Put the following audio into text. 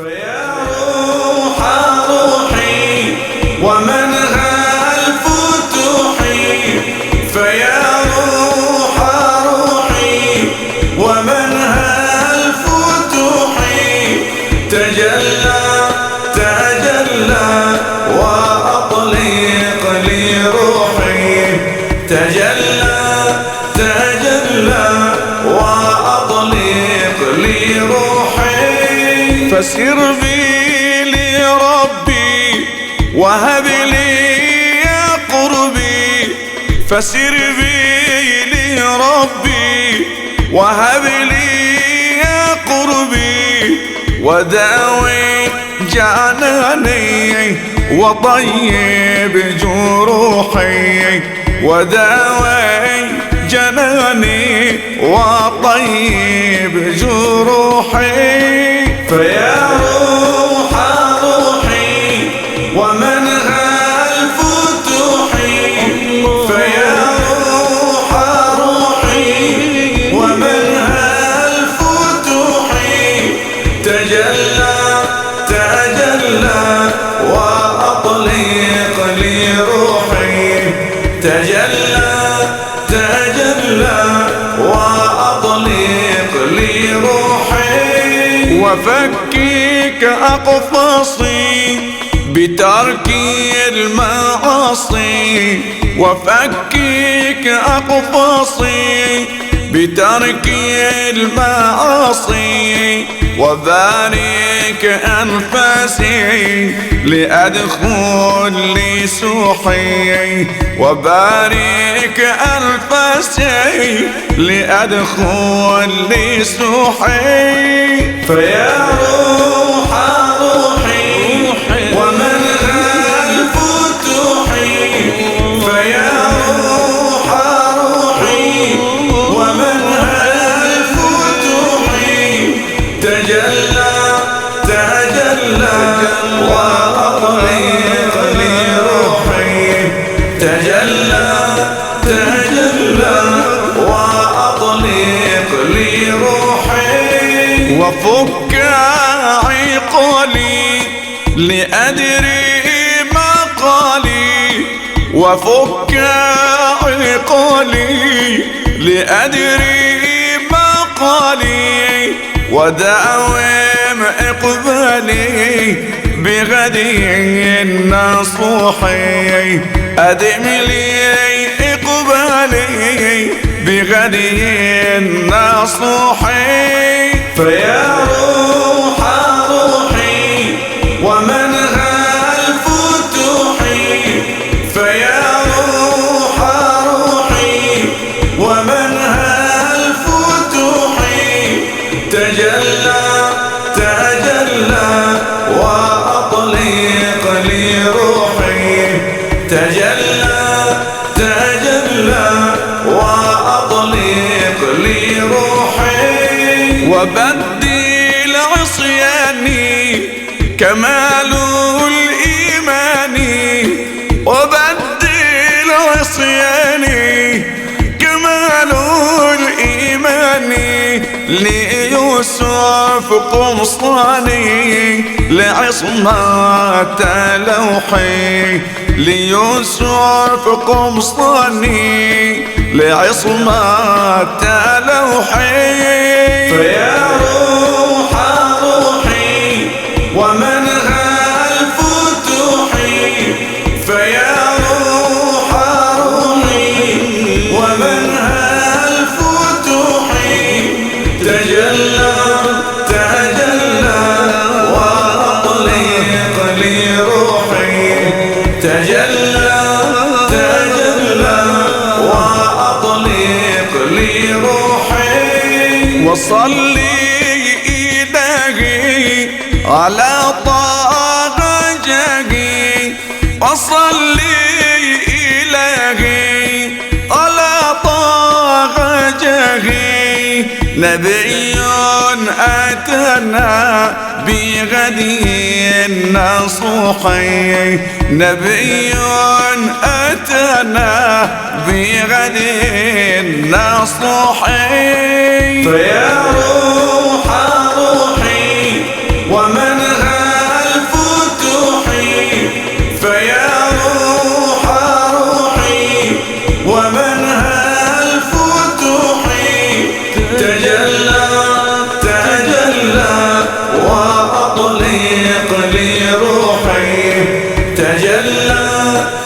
فيا روح روحي ومنها الفتوح، فيا روح روحي ومنها الفتوح، تجلى تجلى وأطلق لي روحي، تجلى تجلى وأطلق لي روحي، فسر بي لربي وهب لي قربي، فسر بي لربي وهب لي قربي، وداوي جناني وطيب جروحي، وداوي جناني وطيب جروحي، فيا روح روحي ومنها الفتوح، فيا روح روحي ومنها الفتوح، تجلى تجلى وأطلق لي روحي، تجلى تجلى وأطلق لي روحي، وفكك أقفاصي بترك المعاصي، وفكك أقفاصي بترك المعاصي، وبارك أنفاسي لأدخل لي سوحي، وبارك أنفاسي لأدخل لي سوحي، فيا روح روحي ومنها الفتوح، فيا روح روحي ومنها الفتوح، تجلى تجلى وأطلق لي روحي، تجلى تجلى وأطلق لي روحي، وفك عقالي لأدري مقالي، وفك عقالي لأدري مقالي، وداوم إقبالي بغدي نصوحي، أدم لي إقبالي بغدي نصوحي، فيا روح روحي ومنها الفتوح، فيا روح روحي ومنها الفتوح، تجلى تجلى وأطلق لي روحي، تجلى تجلى وأطلق لي روحي، وبدل عصياني كمال الإيمان، وبدل عصياني كمال الإيمان، ليوسف قمصاني لعصمة لوحي، ليوسف قمصاني لعصمة لوحي، فيا روح روحي ومنها الفتوح، فيا روح روحي ومنها الفتوح، تجلى تجلى وأطلق لي روحي، تجلى تجلى وأطلق لي روحي، وصلي إلهي على طه جاهي، وصلي إلهي على طه جاهي، نبي أتانا بغدي نصوحي، نبي أتانا بغدي نصوحي، فيا روح روحي ومن تجلى